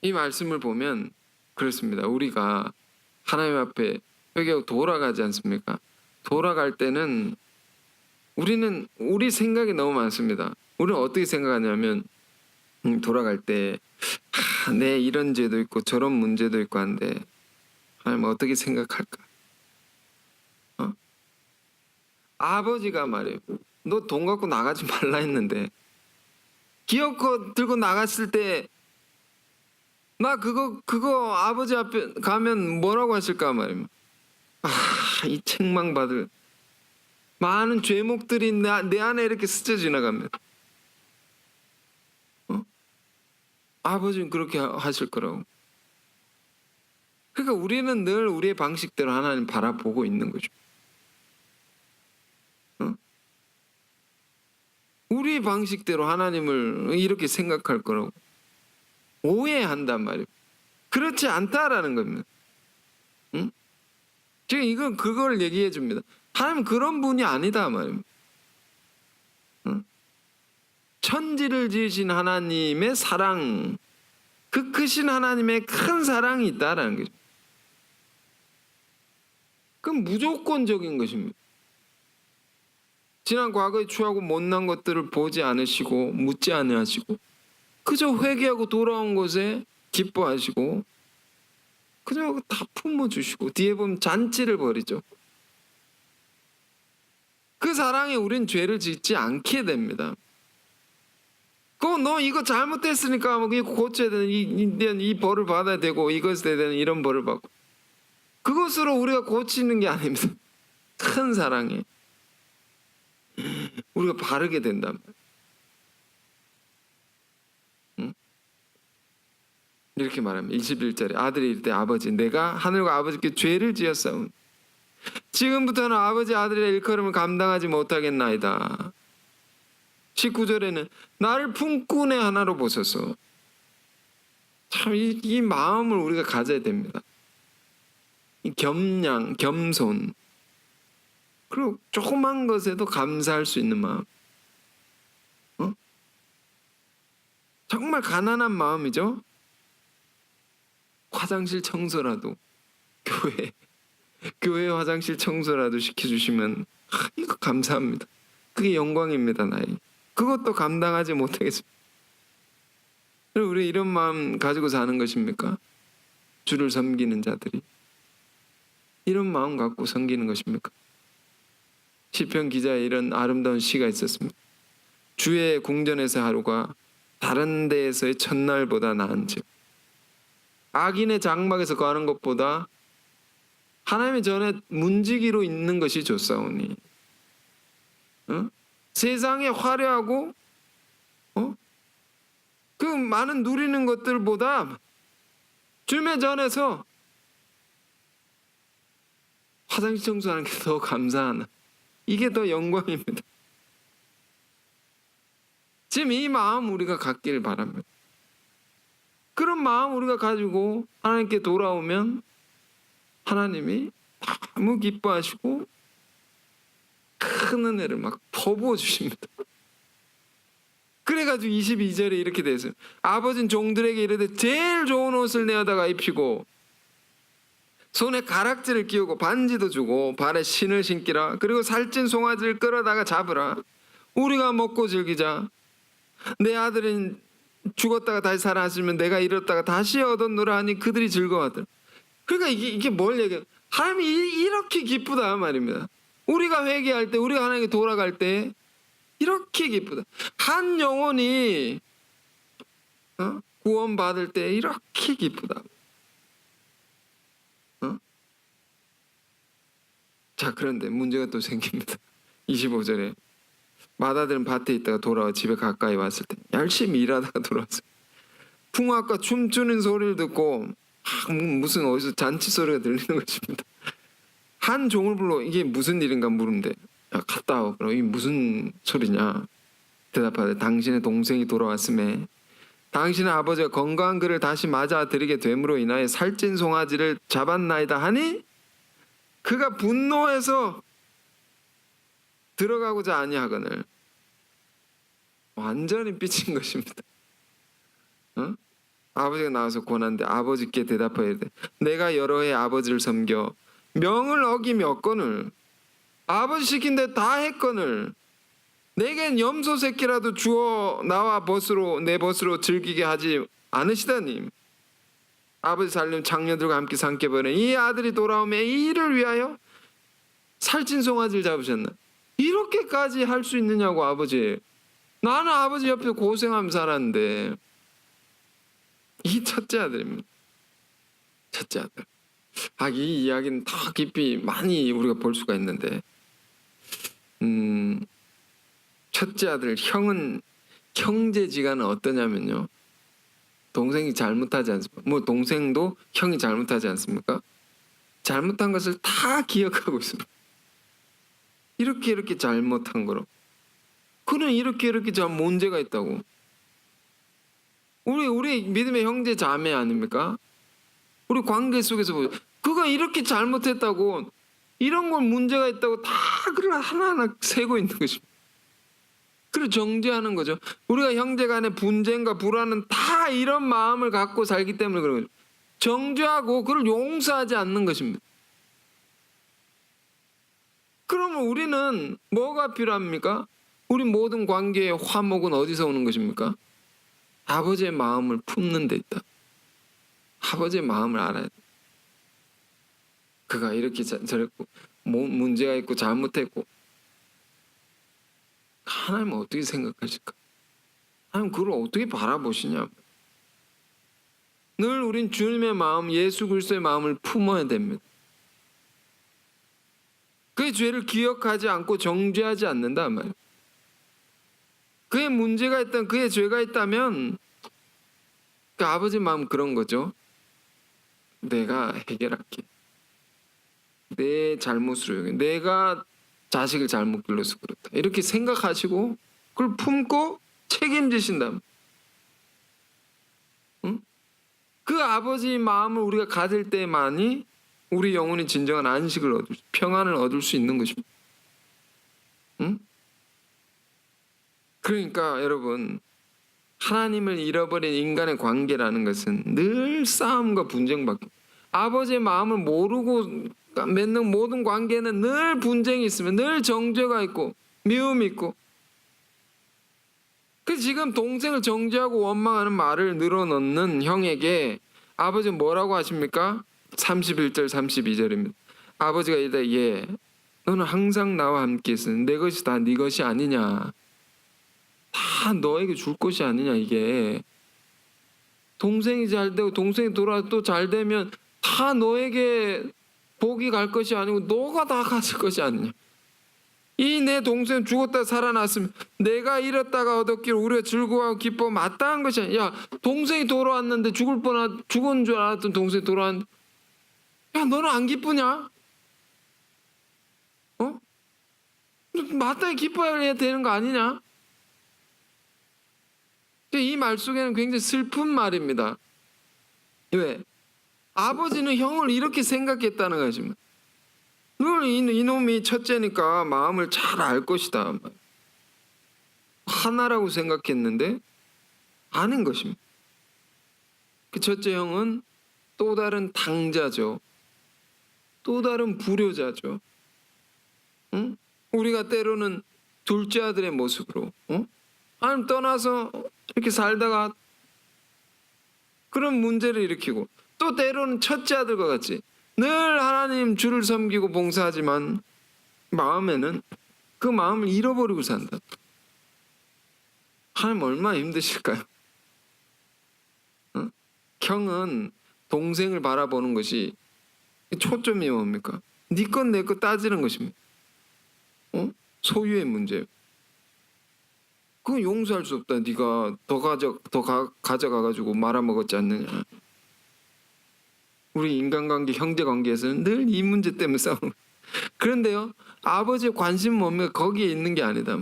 이 말씀을 보면 그렇습니다. 우리가 하나님 앞에 회개하고 돌아가지 않습니까? 돌아갈 때는 우리는 우리 생각이 너무 많습니다. 우리는 어떻게 생각하냐면 돌아갈 때 내 이런 죄도 있고 저런 문제도 있고 한데 하나님 어떻게 생각할까? 아버지가 말이에요. 너 돈 갖고 나가지 말라 했는데 기어코 들고 나갔을 때 나 그거 아버지 앞에 가면 뭐라고 하실까 말이에요. 이 책망받을 많은 죄목들이 내 안에 이렇게 스쳐 지나갑니다. 아버지는 그렇게 하실 거라고. 그러니까 우리는 늘 우리의 방식대로 하나님 바라보고 있는 거죠. 우리 방식대로 하나님을 이렇게 생각할 거라고 오해한단 말이에요. 그렇지 않다라는 겁니다. 지금 이건 그걸 얘기해 줍니다. 하나님 그런 분이 아니다 말입니다. 천지를 지으신 하나님의 사랑, 그 크신 하나님의 큰 사랑이 있다라는 거죠. 그건 무조건적인 것입니다. 지난 과거에 추하고 못난 것들을 보지 않으시고 묻지 않으시고 그저 회개하고 돌아온 것에 기뻐하시고 그저 다 품어주시고 뒤에 보면 잔치를 벌이죠. 그 사랑에 우린 죄를 짓지 않게 됩니다. 너 이거 잘못했으니까 뭐 고쳐야 되는 이 벌을 받아야 되고 이것에 대한 이런 벌을 받고 그것으로 우리가 고치는 게 아닙니다. 큰 사랑에 우리가 바르게 된단 말이에요. 이렇게 말합니다. 21절에 아들이 이르되 아버지 내가 하늘과 아버지께 죄를 지었사오니 지금부터는 아버지 아들의 일컬음을 감당하지 못하겠나이다. 19절에는 나를 품꾼의 하나로 보소서. 참 이 마음을 우리가 가져야 됩니다. 이 겸양, 겸손, 그리고 조그만 것에도 감사할 수 있는 마음. 정말 가난한 마음이죠. 화장실 청소라도 교회 화장실 청소라도 시켜주시면 이거 감사합니다. 그게 영광입니다. 나에게. 그것도 감당하지 못하겠습니다. 우리 이런 마음 가지고 사는 것입니까? 주를 섬기는 자들이 이런 마음 갖고 섬기는 것입니까? 시편 기자의 이런 아름다운 시가 있었습니다. 주의 궁전에서 하루가 다른 데에서의 첫날보다 나은즉 악인의 장막에서 거하는 것보다 하나님의 전에 문지기로 있는 것이 좋사오니 어? 세상에 화려하고 그 많은 누리는 것들보다 주님의 전에서 화장실 청소하는 게 더 감사한, 이게 더 영광입니다. 지금 이 마음 우리가 갖기를 바랍니다. 그런 마음 우리가 가지고 하나님께 돌아오면 하나님이 너무 기뻐하시고 큰 은혜를 막 퍼부어 주십니다. 그래가지고 22절에 이렇게 되었어요. 아버지는 종들에게 이르되 제일 좋은 옷을 내어다가 입히고 손에 가락지를 끼우고 반지도 주고 발에 신을 신기라. 그리고 살찐 송아지를 끌어다가 잡으라. 우리가 먹고 즐기자. 내 아들은 죽었다가 다시 살아났으면 내가 잃었다가 다시 얻었노라 하니 그들이 즐거워하더라. 그러니까 이게 뭘 얘기해요? 하나님이 이렇게 기쁘다 말입니다. 우리가 회개할 때, 우리가 하나님께 돌아갈 때 이렇게 기쁘다. 한 영혼이 구원받을 때 이렇게 기쁘다. 자, 그런데 문제가 또 생깁니다. 25절에 맏아들은 밭에 있다가 돌아와 집에 가까이 왔을 때 열심히 일하다가 돌아왔어요. 풍악과 춤추는 소리를 듣고 무슨 어디서 잔치 소리가 들리는 것입니다. 한 종을 불러 이게 무슨 일인가 물은데, 야, 갔다 와. 그럼 이게 무슨 소리냐? 대답하되 당신의 동생이 돌아왔음에 당신의 아버지가 건강한 그를 다시 맞아 드리게 됨으로 인하여 살찐 송아지를 잡았나이다 하니 그가 분노해서 들어가고자 아니하거늘. 완전히 삐친 것입니다. 아버지가 나와서 권하는데 아버지께 대답하여 돼. 내가 여러 해 아버지를 섬겨 명을 어기며 아버지 시킨 데 다 했거늘 내겐 염소 새끼라도 주어 나와 내 벗으로 즐기게 하지 않으시다니. 아버지 살림 장녀들과 함께 삼게 버린 이 아들이 돌아오면 이 일을 위하여 살찐 송아지를 잡으셨나? 이렇게까지 할 수 있느냐고. 아버지, 나는 아버지 옆에 고생하면서 살았는데. 이 첫째 아들입니다. 첫째 아들. 이 이야기는 더 깊이 많이 우리가 볼 수가 있는데, 첫째 아들 형제지간은 어떠냐면요, 동생이 잘못하지 않습니까? 뭐 동생도 형이 잘못하지 않습니까? 잘못한 것을 다 기억하고 있습니다. 이렇게 잘못한 거로. 그는 이렇게 저 문제가 있다고. 우리 믿음의 형제 자매 아닙니까? 우리 관계 속에서 그가 이렇게 잘못했다고, 이런 건 문제가 있다고 다 그걸 하나하나 세고 있는 것입니다. 그걸 정죄하는 거죠. 우리가 형제 간의 분쟁과 불화는 다 이런 마음을 갖고 살기 때문에 그런 거죠. 정죄하고 그걸 용서하지 않는 것입니다. 그러면 우리는 뭐가 필요합니까? 우리 모든 관계의 화목은 어디서 오는 것입니까? 아버지의 마음을 품는 데 있다. 아버지의 마음을 알아야 돼. 그가 이렇게 저랬고 문제가 있고 잘못했고, 하나님은 어떻게 생각하실까? 하나님 그걸 어떻게 바라보시냐? 늘 우린 주님의 마음, 예수 그리스도의 마음을 품어야 됩니다. 그의 죄를 기억하지 않고 정죄하지 않는다 말이에요. 그의 문제가 있다면, 그의 죄가 있다면 그 아버지 마음 그런 거죠. 내가 해결할게. 내 잘못으로 여기 내가 자식을 잘못 길러서 그렇다. 이렇게 생각하시고 그걸 품고 책임지신다. 응? 그 아버지 마음을 우리가 가질 때만이 우리 영혼이 진정한 안식을 평안을 얻을 수 있는 것입니다. 응? 그러니까 여러분, 하나님을 잃어버린 인간의 관계라는 것은 늘 싸움과 분쟁밖에. 아버지의 마음을 모르고 맺는 모든 관계는 늘 분쟁이 있으면 늘 정죄가 있고 미움이 있고. 그 지금 동생을 정죄하고 원망하는 말을 늘어놓는 형에게 아버지는 뭐라고 하십니까? 31절 32절입니다. 아버지가 이르되 예, 너는 항상 나와 함께 있으니 내 것이 다 네 것이 아니냐. 다 너에게 줄 것이 아니냐. 이게 동생이 잘 되고 동생이 돌아서 또 잘 되면 다 너에게 복이 갈 것이 아니고 너가 다 가질 것이 아니냐. 이 내 동생 죽었다 살아났으면 내가 잃었다가 얻었기를 우리가 즐거워하고 기뻐 마땅한 것이야. 야, 동생이 돌아왔는데 죽은 줄 알았던 동생이 돌아왔는데, 야, 너는 안 기쁘냐? 어? 마땅히 기뻐해야 되는 거 아니냐? 이 말 속에는 굉장히 슬픈 말입니다. 왜? 아버지는 형을 이렇게 생각했다는 것입니다. 이놈이 첫째니까 마음을 잘 알 것이다. 하나라고 생각했는데 아닌 것입니다. 그 첫째 형은 또 다른 당자죠. 또 다른 불효자죠. 응? 우리가 때로는 둘째 아들의 모습으로 하나님 떠나서 이렇게 살다가 그런 문제를 일으키고, 또 때로는 첫째 아들과 같이 늘 하나님 주를 섬기고 봉사하지만 마음에는 그 마음을 잃어버리고 산다. 하나님 얼마나 힘드실까요? 형은 동생을 바라보는 것이 초점이 뭡니까? 네 건 내 것 따지는 것입니다. 소유의 문제. 그건 용서할 수 없다. 네가 더 가져가가지고 말아먹었지 않느냐. 우리 인간관계, 형제관계에서는 늘 이 문제 때문에 싸우는. 그런데요, 아버지의 관심은 뭡니까? 거기에 있는 게 아니다.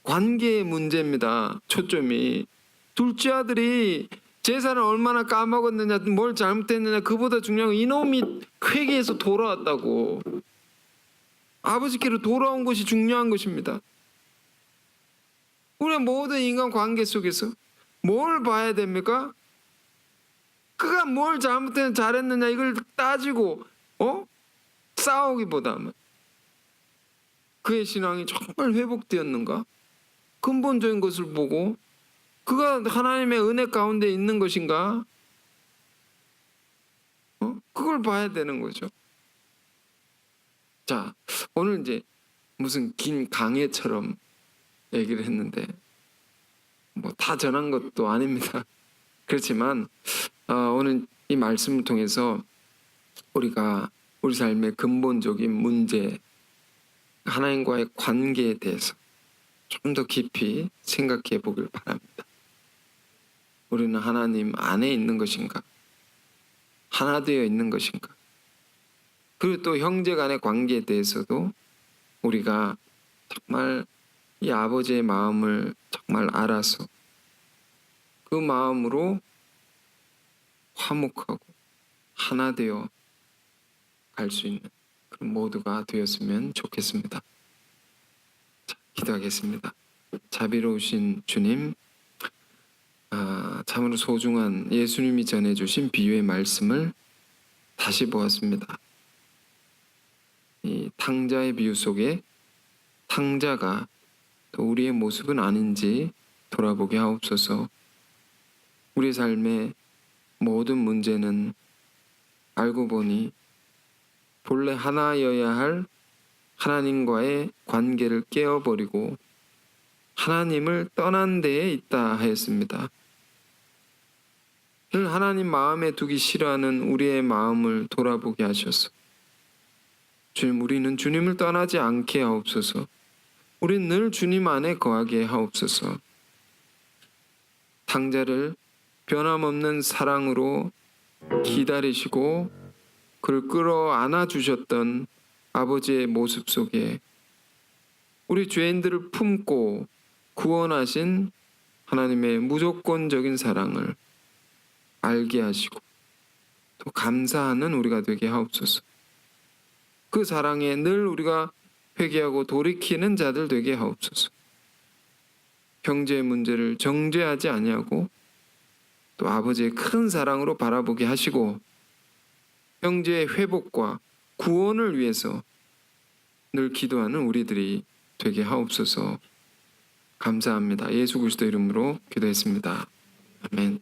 관계의 문제입니다. 초점이. 둘째 아들이 재산을 얼마나 까먹었느냐, 뭘 잘못했느냐, 그보다 중요한 건 이놈이 회개해서 돌아왔다고. 아버지께로 돌아온 것이 중요한 것입니다. 우리 모든 인간 관계 속에서 뭘 봐야 됩니까? 그가 뭘 잘했느냐 이걸 따지고 싸우기보다는 그의 신앙이 정말 회복되었는가? 근본적인 것을 보고 그가 하나님의 은혜 가운데 있는 것인가? 그걸 봐야 되는 거죠. 자, 오늘 이제 무슨 긴 강해처럼 얘기를 했는데 뭐 다 전한 것도 아닙니다. 그렇지만 오늘 이 말씀을 통해서 우리가 우리 삶의 근본적인 문제, 하나님과의 관계에 대해서 좀 더 깊이 생각해 보길 바랍니다. 우리는 하나님 안에 있는 것인가? 하나 되어 있는 것인가? 그리고 또 형제 간의 관계에 대해서도 우리가 정말 이 아버지의 마음을 정말 알아서 그 마음으로 화목하고 하나 되어 갈 수 있는 그런 모두가 되었으면 좋겠습니다. 자, 기도하겠습니다. 자비로우신 주님, 참으로 소중한 예수님이 전해주신 비유의 말씀을 다시 보았습니다. 이 탕자의 비유 속에 탕자가 또 우리의 모습은 아닌지 돌아보게 하옵소서. 우리 삶의 모든 문제는 알고 보니 본래 하나여야 할 하나님과의 관계를 깨어버리고 하나님을 떠난 데에 있다 하였습니다. 늘 하나님 마음에 두기 싫어하는 우리의 마음을 돌아보게 하셔서 주님, 우리는 주님을 떠나지 않게 하옵소서. 우리는 늘 주님 안에 거하게 하옵소서. 탕자를 변함없는 사랑으로 기다리시고 그를 끌어안아 주셨던 아버지의 모습 속에 우리 죄인들을 품고 구원하신 하나님의 무조건적인 사랑을 알게 하시고 또 감사하는 우리가 되게 하옵소서. 그 사랑에 늘 우리가 회개하고 돌이키는 자들 되게 하옵소서. 형제의 문제를 정죄하지 아니하고 또 아버지의 큰 사랑으로 바라보게 하시고 형제의 회복과 구원을 위해서 늘 기도하는 우리들이 되게 하옵소서. 감사합니다. 예수 그리스도 이름으로 기도했습니다. 아멘.